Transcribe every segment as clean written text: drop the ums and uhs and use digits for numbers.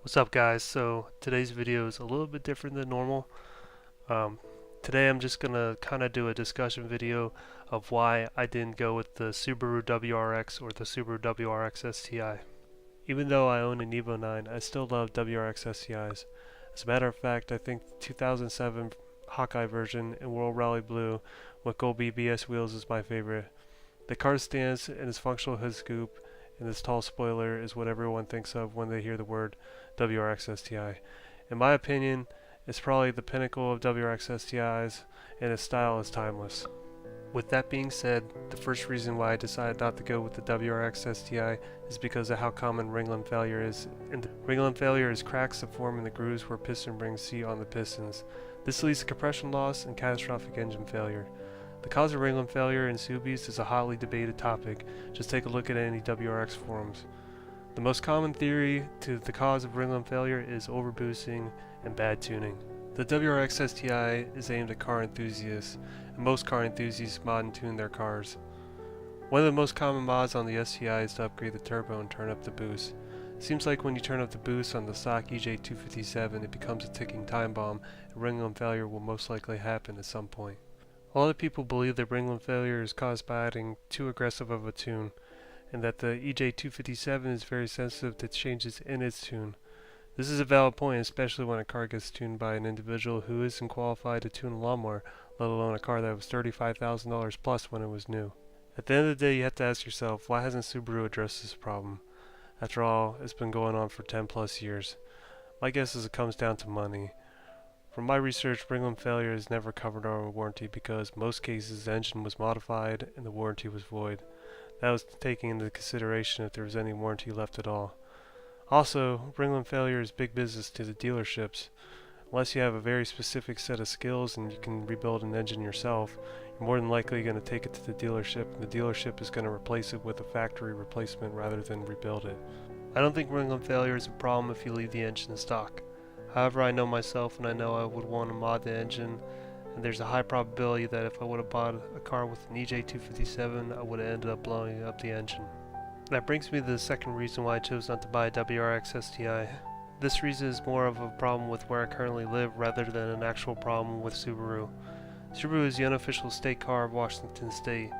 What's up guys? So today's video is a little bit different than normal. Um, Today I'm just gonna kind of do a discussion video of why I didn't go with the Subaru WRX or the Subaru WRX STI. Even though I own an Evo 9, I still love WRX STIs. As a matter of fact, I think the 2007 Hawkeye version in World Rally Blue with gold BBS wheels is my favorite. The car stance and its functional hood scoop and this tall spoiler is what everyone thinks of when they hear the word WRX STI. In my opinion, it's probably the pinnacle of WRX STIs, and its style is timeless. With that being said, the first reason why I decided not to go with the WRX STI is because of how common ringland failure is. And ringland failure is cracks that form in the grooves where piston rings seat on the pistons. This leads to compression loss and catastrophic engine failure. The cause of ringland failure in Subis is a hotly debated topic. Just take a look at any WRX forums. The most common theory to the cause of ringland failure is overboosting and bad tuning. The WRX STI is aimed at car enthusiasts, and most car enthusiasts mod and tune their cars. One of the most common mods on the STI is to upgrade the turbo and turn up the boost. It seems like when you turn up the boost on the stock EJ257, it becomes a ticking time bomb, and ringland failure will most likely happen at some point. A lot of people believe that ringland failure is caused by adding too aggressive of a tune, and that the EJ257 is very sensitive to changes in its tune. This is a valid point, especially when a car gets tuned by an individual who isn't qualified to tune a lawnmower, let alone a car that was $35,000 plus when it was new. At the end of the day, you have to ask yourself, why hasn't Subaru addressed this problem? After all, it's been going on for 10 plus years. My guess is it comes down to money. From my research, ringland failure is never covered under warranty because most cases the engine was modified and the warranty was void. That was taking into consideration if there was any warranty left at all. Also, ringland failure is big business to the dealerships. Unless you have a very specific set of skills and you can rebuild an engine yourself, you're more than likely going to take it to the dealership, and the dealership is going to replace it with a factory replacement rather than rebuild it. I don't think ringland failure is a problem if you leave the engine in stock. However, I know myself and I know I would want to mod the engine, and there's a high probability that if I would have bought a car with an EJ257, I would have ended up blowing up the engine. That brings me to the second reason why I chose not to buy a WRX STI. This reason is more of a problem with where I currently live rather than an actual problem with Subaru. Subaru is the unofficial state car of Washington State,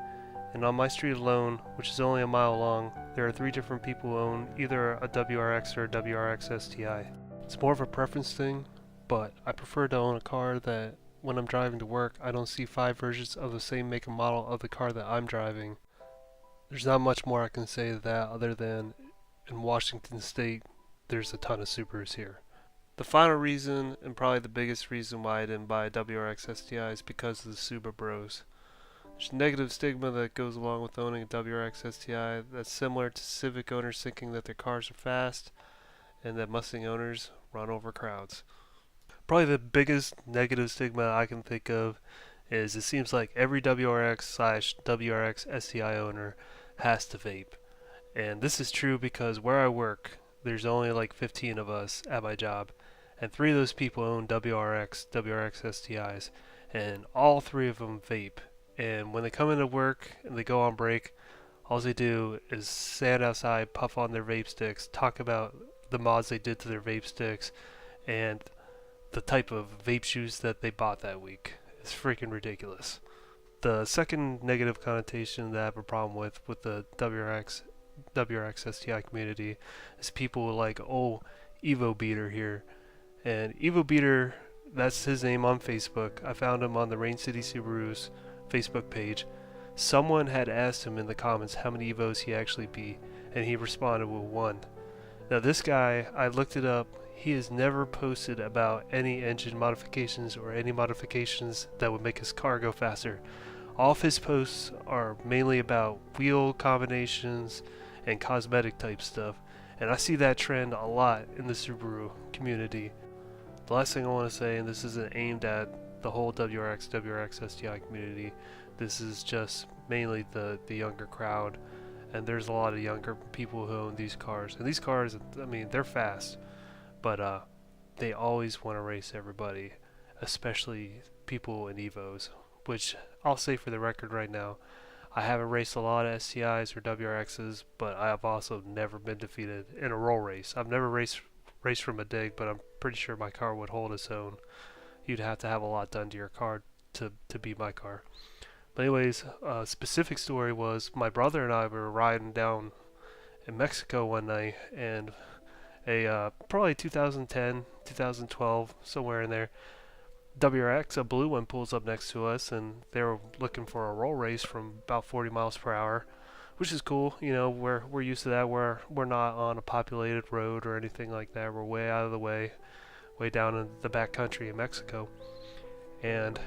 and on my street alone, which is only a mile long, there are 3 different people who own either a WRX or a WRX STI. It's more of a preference thing, but I prefer to own a car that when I'm driving to work, I don't see 5 versions of the same make and model of the car that I'm driving. There's not much more I can say to that other than in Washington State, there's a ton of Subarus here. The final reason, and probably the biggest reason why I didn't buy a WRX STI is because of the Suba Bros. There's a negative stigma that goes along with owning a WRX STI that's similar to Civic owners thinking that their cars are fast and that Mustang owners run over crowds. Probably the biggest negative stigma I can think of is it seems like every WRX/WRX STI owner has to vape. And this is true because where I work, there's only like 15 of us at my job, and 3 of those people own WRX STIs, and all 3 of them vape. And when they come into work and they go on break, all they do is stand outside, puff on their vape sticks, talk about the mods they did to their vape sticks, and the type of vape shoes that they bought that week. It's freaking ridiculous. The second negative connotation that I have a problem with the WRX STI community is people like, oh, Evo Beater here. And Evo Beater, that's his name on Facebook. I found him on the Rain City Subaru's Facebook page. Someone had asked him in the comments how many Evos he actually beat, and he responded with 1. Now this guy, I looked it up, he has never posted about any engine modifications or any modifications that would make his car go faster. All of his posts are mainly about wheel combinations and cosmetic type stuff, and I see that trend a lot in the Subaru community. The last thing I want to say, and this isn't aimed at the whole WRX STI community, this is just mainly the younger crowd, and there's a lot of younger people who own these cars, and these cars, I mean, they're fast, but they always want to race everybody, especially people in Evos, which I'll say for the record right now, I haven't raced a lot of STIs or WRXs, but I have also never been defeated in a roll race. I've never raced race from a dig, but I'm pretty sure my car would hold its own. You'd have to have a lot done to your car to beat my car. But anyways, specific story was my brother and I were riding down in Mexico one night, and a probably 2010, 2012, somewhere in there, WRX, a blue one, pulls up next to us, and they were looking for a roll race from about 40 miles per hour, which is cool. You know, we're used to that. We're not on a populated road or anything like that. We're way out of the way down in the back country in Mexico, and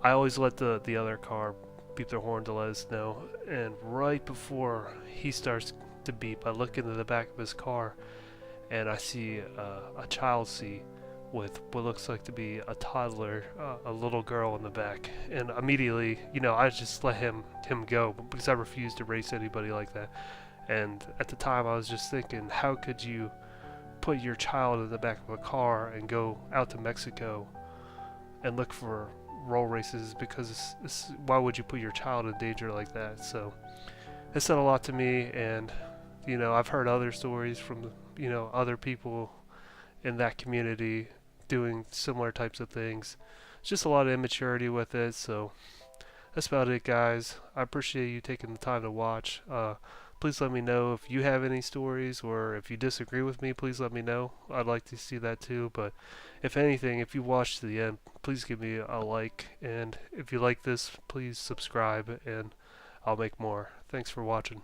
I always let the other car beep their horn to let us know. And right before he starts to beep, I look into the back of his car, and I see a child seat with what looks like to be a toddler, a little girl in the back. And immediately, you know, I just let him go because I refuse to race anybody like that. And at the time, I was just thinking, how could you put your child in the back of a car and go out to Mexico and look for roll races? Because why would you put your child in danger like that? So it said a lot to me, and you know, I've heard other stories from other people in that community doing similar types of things. It's just a lot of immaturity with it. So that's about it, guys. I appreciate you taking the time to watch. Please let me know if you have any stories, or if you disagree with me, please let me know. I'd like to see that too. But if anything, if you watch to the end, please give me a like. And if you like this, please subscribe, and I'll make more. Thanks for watching.